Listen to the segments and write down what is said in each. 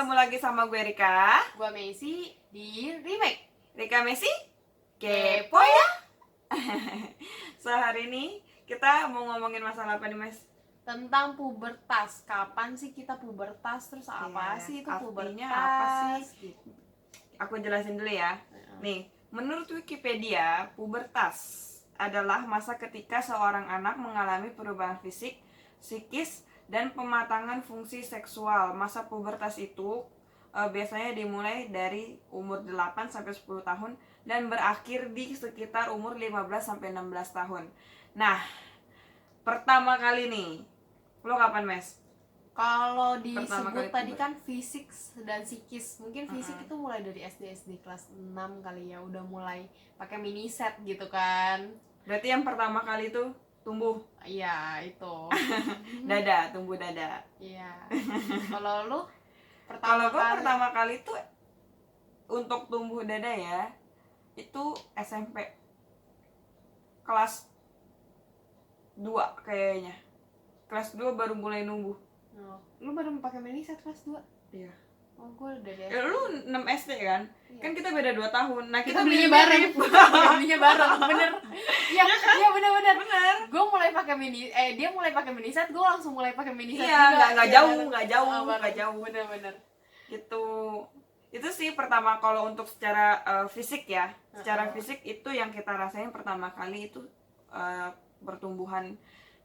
ketemu lagi sama gue Rika. Gua Messi di Remake. Rika Messi, kepo ya. So hari ini kita mau ngomongin masalah apa nih Mas? Tentang pubertas. Kapan sih kita pubertas? Terus apa sih itu artinya pubertas? apa sih? Gitu. Aku jelasin dulu ya. Nih, menurut Wikipedia, pubertas adalah masa ketika seorang anak mengalami perubahan fisik, psikis, dan pematangan fungsi seksual. Masa pubertas itu biasanya dimulai dari umur 8 sampai 10 tahun dan berakhir di sekitar umur 15 sampai 16 tahun. Nah, pertama kali nih, lo kapan, Mes? Kalau Pertama disebut kali tadi puber. kan fisik dan psikis. Mungkin fisik itu mulai dari SD kelas 6 kali ya, udah mulai pakai mini set gitu kan. Berarti yang pertama kali itu tumbuh Iya, itu. dada, tumbuh dada. Iya. Kalau lu Kalau pertama gue kali pertama kali tuh untuk tumbuh dada ya, itu SMP kelas 2 kayaknya. Kelas 2 baru mulai numbuh. Oh, lu baru pakai mini set kelas 2? Iya. Oh, gue udah dari Lu 6 SD kan? Iya. Kan kita beda 2 tahun. Nah, kita mirip-mirip. belinya bareng. Kita belinya bareng, bener. Iya, iya bener. Bener. Gue mulai pakai dia mulai pakai mini set, gue langsung mulai pakai mini set Iya, juga. nggak Iya, jauh, bareng. nggak jauh, Oh, bareng. nggak jauh. Bener. Gitu. Itu sih pertama kalau untuk secara fisik ya. Secara fisik itu yang kita rasain pertama kali itu pertumbuhan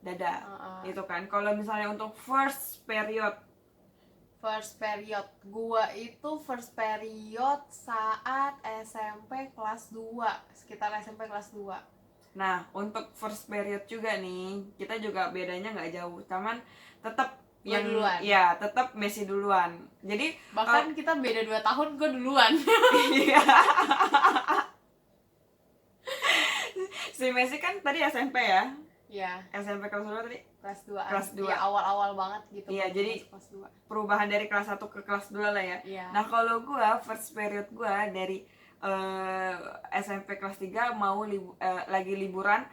dada. Itu kan. Kalau misalnya untuk first period Gua itu first period saat SMP kelas 2, sekitar SMP kelas 2. Nah, untuk first period juga nih, kita juga bedanya nggak jauh. Cuman tetap Gua duluan. Ya, tetap Messi duluan. Jadi Bahkan kita beda 2 tahun, gue duluan. iya. Si Messi kan tadi SMP ya? Iya, SMP kelas 2 tadi? kelas 2. Kelas 2. Ya, awal-awal banget gitu. Iya, baru jadi masuk kelas 2. Perubahan dari kelas 1 ke kelas 2 lah ya. Iya. Nah, kalau gua first period gua dari SMP kelas 3 mau lagi liburan,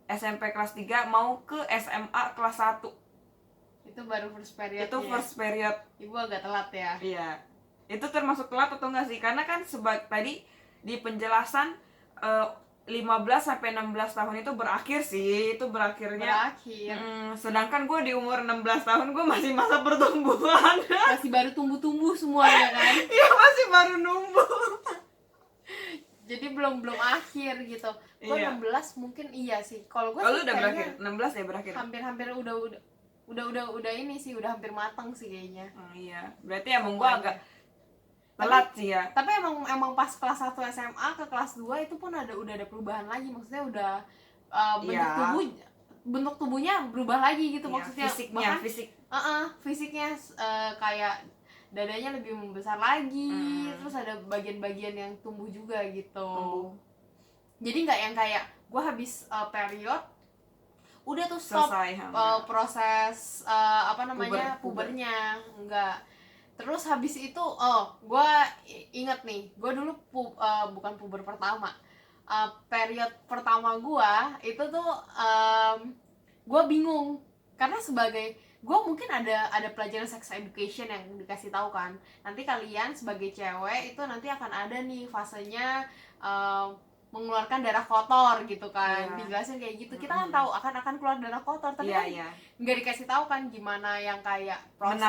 SMP kelas 3 mau ke SMA kelas 1. Itu baru first period. Itu first period. Ibu agak telat ya. Iya. Itu termasuk telat atau enggak sih? Karena kan tadi di penjelasan 15 sampai 16 tahun itu berakhir sih. Itu berakhirnya. Berakhir. Sedangkan gue di umur 16 tahun gue masih masa pertumbuhan. Masih baru tumbuh-tumbuh semuanya kan. Iya, masih baru numbuh. Jadi belum akhir gitu. Gue Iya. 16 mungkin iya sih. Kalau gue Kalau sih udah berakhir, kayaknya 16 ya berakhir. hampir udah ini sih, udah hampir matang sih kayaknya. Iya, berarti emang gue agak telat sih ya. Tapi emang pas kelas 1 SMA ke kelas 2 itu pun udah ada perubahan lagi. Maksudnya udah bentuk tubuhnya berubah lagi gitu. Iya, Maksudnya fisiknya, bahkan fisiknya kayak dadanya lebih membesar lagi. Terus ada bagian-bagian yang tumbuh juga gitu. Jadi nggak yang kayak gue habis period udah tuh stop Selesai, proses pubernya, enggak. Terus habis itu gue inget nih, gue dulu bukan puber pertama, period pertama gue itu tuh gue bingung karena sebagai gue mungkin ada pelajaran sex education yang dikasih tahu kan, nanti kalian sebagai cewek itu nanti akan ada nih fasenya mengeluarkan darah kotor gitu kan. Dijelasin kayak gitu. Kita kan tahu akan keluar darah kotor, tapi kan nggak dikasih tahu kan gimana yang kayak proses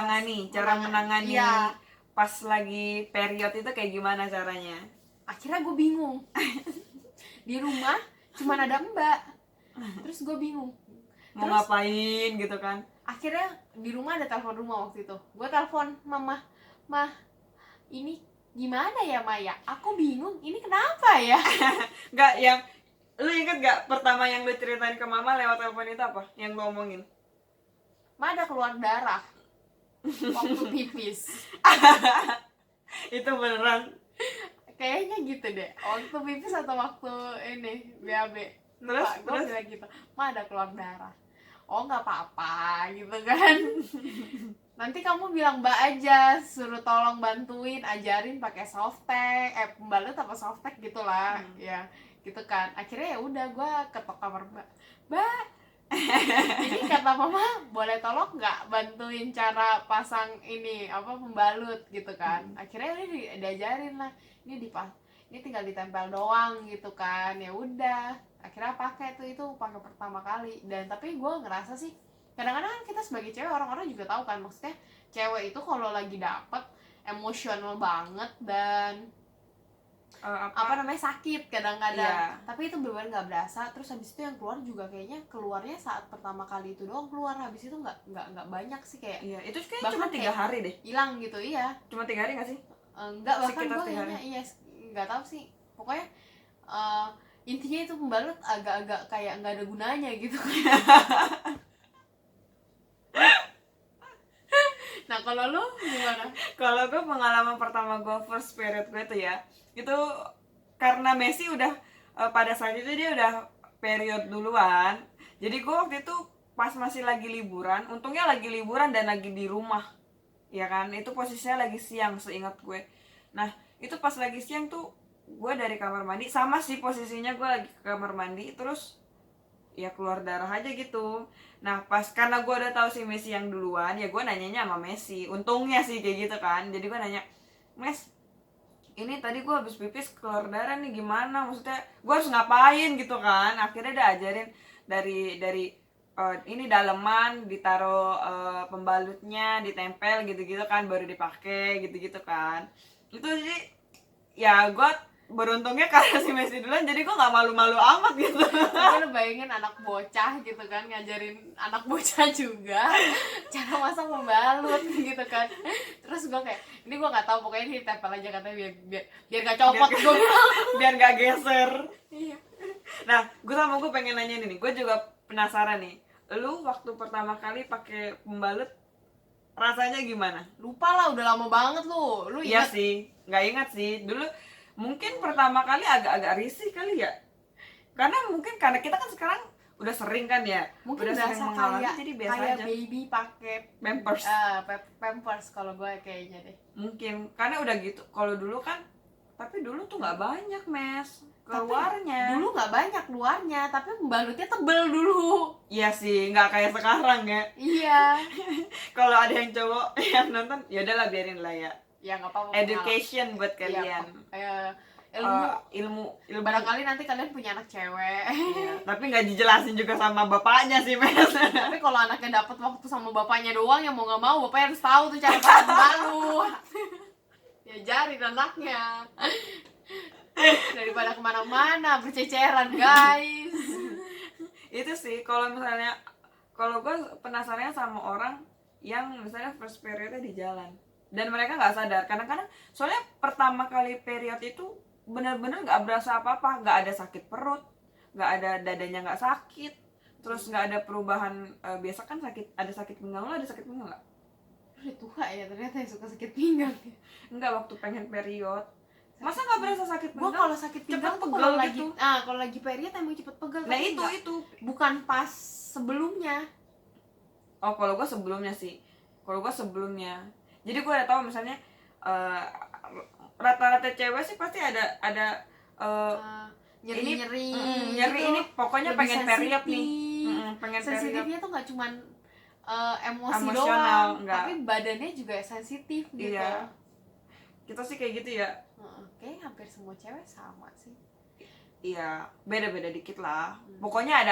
cara menangani pas lagi period itu kayak gimana caranya. Akhirnya gue bingung. Di rumah cuman ada mbak, terus gue bingung mau ngapain gitu kan. Akhirnya di rumah ada telepon rumah waktu itu. Gue telepon mama, mah ini gimana ya Maya? Aku bingung, ini kenapa ya? Nggak, yang lu inget gak pertama yang lu ceritain ke mama lewat telepon itu apa? Yang lu omongin? Ma, ada keluar darah waktu pipis. Itu beneran? Kayaknya gitu deh. Waktu pipis atau waktu ini BAB. Terus gue bilang gitu, Ma, ada keluar darah. Oh, nggak apa-apa gitu kan. Nanti kamu bilang mbak aja, suruh tolong bantuin ajarin pakai softtek, pembalut apa softtek gitulah. Ya gitu kan. Akhirnya ya udah, gue ketok kamar mbak, Jadi kata mama, boleh tolong nggak bantuin cara pasang ini apa pembalut gitu kan. Akhirnya udah diajarin lah, ini ini tinggal ditempel doang gitu kan. Ya udah, akhirnya pakai itu pakai pertama kali. Dan tapi gue ngerasa sih kadang-kadang kan kita sebagai cewek, orang-orang juga tahu kan, maksudnya cewek itu kalau lagi dapet emosional banget dan apa namanya sakit kadang-kadang. Iya. Tapi itu benar nggak berasa. Terus habis itu yang keluar juga kayaknya keluarnya saat pertama kali itu doang keluar, habis itu nggak banyak sih, kayak Iya, itu kayaknya bahkan cuma 3 kayak hari deh. hilang gitu. Iya. Cuma 3 hari nggak sih? Enggak, bahkan Sekitar gue 3 hari. kayaknya iya nggak tahu sih, pokoknya eh, intinya itu pembalut agak-agak kayak nggak ada gunanya gitu. Nah kalau lu gimana? Kalau gue pengalaman pertama gue first period gue tuh ya, itu karena Messi udah pada saat itu dia udah period duluan. Jadi gue waktu itu pas masih lagi liburan, untungnya lagi liburan dan lagi di rumah, ya kan? Itu posisinya lagi siang seingat gue. Nah itu pas lagi siang tuh gue dari kamar mandi, sama sih posisinya gue lagi ke kamar mandi, terus ya keluar darah aja gitu. Nah pas karena gue udah tahu si Messi yang duluan, ya gue nanyanya sama Messi, untungnya sih kayak gitu kan. Jadi gue nanya, Mes, ini tadi gue habis pipis keluar darah nih, gimana, maksudnya gue harus ngapain gitu kan. Akhirnya dia ajarin dari ini daleman ditaruh pembalutnya, ditempel gitu-gitu kan, baru dipakai gitu-gitu kan. Itu sih ya gue beruntungnya karena si Messi duluan, jadi gue nggak malu-malu amat gitu. Tapi lu bayangin anak bocah gitu kan, ngajarin anak bocah juga cara masak pembalut gitu kan. Terus gue kayak, ini gue nggak tahu, pokoknya ini tempel aja katanya biar nggak copot. Gue bilang Biar nggak geser. iya. Nah gue pengen nanya nih, gue juga penasaran nih, lu waktu pertama kali pakai pembalut rasanya gimana? Lupa lah, udah lama banget lu Iya ingat? sih, nggak ingat sih dulu. Mungkin pertama kali agak-agak risih kali ya, karena kita kan sekarang udah sering kan ya, Mungkin udah sering berasa mengalami, kayak jadi biasa kayak aja. baby pakai Pampers. pampers kalau gue kayaknya deh. Mungkin karena udah gitu. Kalau dulu kan, tapi dulu tuh nggak banyak Mes keluarnya. Dulu nggak banyak luarnya, tapi pembalutnya tebel dulu. Iya sih, nggak kayak sekarang ya. Iya. Kalau ada yang cowok yang nonton, ya udahlah biarin lah ya. Ya nggak apa-apa. Education buat Iya, kalian. ilmu. Ilmu. Barangkali nanti kalian punya anak cewek. Iya, tapi nggak dijelasin juga sama bapaknya sih Mes. Tapi kalau anaknya dapat waktu sama bapaknya doang, ya mau nggak mau bapaknya harus tahu tuh cara pakai pembalut. Diajarin anaknya daripada kemana-mana berceceran guys. Itu sih kalau gue penasarannya sama orang yang misalnya first periodnya di jalan dan mereka nggak sadar. Kadang-kadang soalnya pertama kali period itu benar-benar nggak berasa apa-apa, nggak ada sakit perut, nggak ada dadanya nggak sakit, terus nggak ada perubahan. Biasa kan ada sakit pinggang, lo ada sakit pinggang nggak? Udah tua ya ternyata yang suka sakit pinggang. Nggak, waktu pengen period masa nggak berasa sakit Gua pinggang? kalau sakit pinggang Cepet tuh pegel kalau lagi gitu. kalau lagi period emang cepet pegel. Nah tapi itu nggak- itu bukan pas sebelumnya. Oh, kalau gue sebelumnya sih. Kalau gue sebelumnya. Jadi gue udah tahu misalnya rata-rata cewek sih pasti ada Nyeri-nyeri nyeri gitu. ini pokoknya Lebih pengen period nih. sensitif. Pengen period. Sensitifnya tuh nggak cuman emosi Emosional, doang, nggak. tapi badannya juga sensitif gitu. Iya. Kita sih kayak gitu ya. Kayaknya hampir semua cewek sama sih. Iya, beda-beda dikit lah. Pokoknya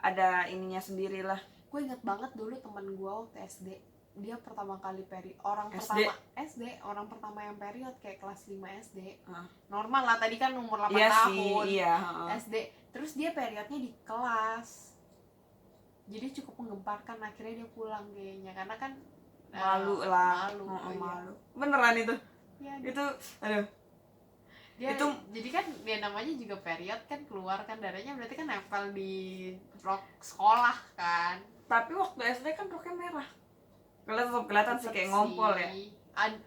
ada ininya sendiri lah. Gue inget banget dulu teman gue waktu SD, dia pertama kali SD? orang pertama yang period kayak kelas 5 SD. Heeh. Normal lah, tadi kan umur 8 Iya tahun. sih, iya. SD. Terus dia periodnya di kelas. Jadi cukup menggemparkan, akhirnya dia pulang kayaknya karena kan Malu lah. Malu. Heeh, Iya. malu. Beneran itu. Iya, Itu aduh. itu jadi kan dia namanya juga period kan, keluar kan darahnya, berarti kan nempel di rok sekolah kan. Tapi waktu SD kan roknya merah. Kelihatan sih kayak ngompol ya.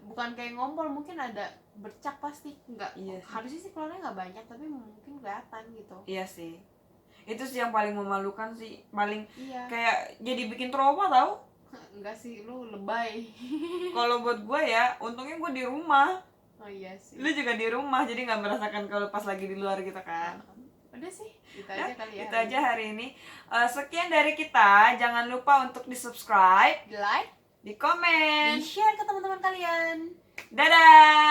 Bukan kayak ngompol, mungkin ada bercak pasti. Enggak, Iya sih. harusnya sih keluarnya nggak banyak, tapi mungkin kelihatan gitu. Iya sih. Itu sih yang paling memalukan sih, paling Iya. kayak jadi bikin trauma tau. Enggak sih, lu lebay. Kalau buat gue ya, untungnya gue di rumah. Oh iya sih. Lu juga di rumah, jadi nggak merasakan kalau pas lagi di luar gitu kan. Udah sih, itu aja kali ya. Itu aja hari ini. Sekian dari kita. Jangan lupa untuk di-subscribe, Di like, di komen. di share ke teman-teman kalian. Dadah.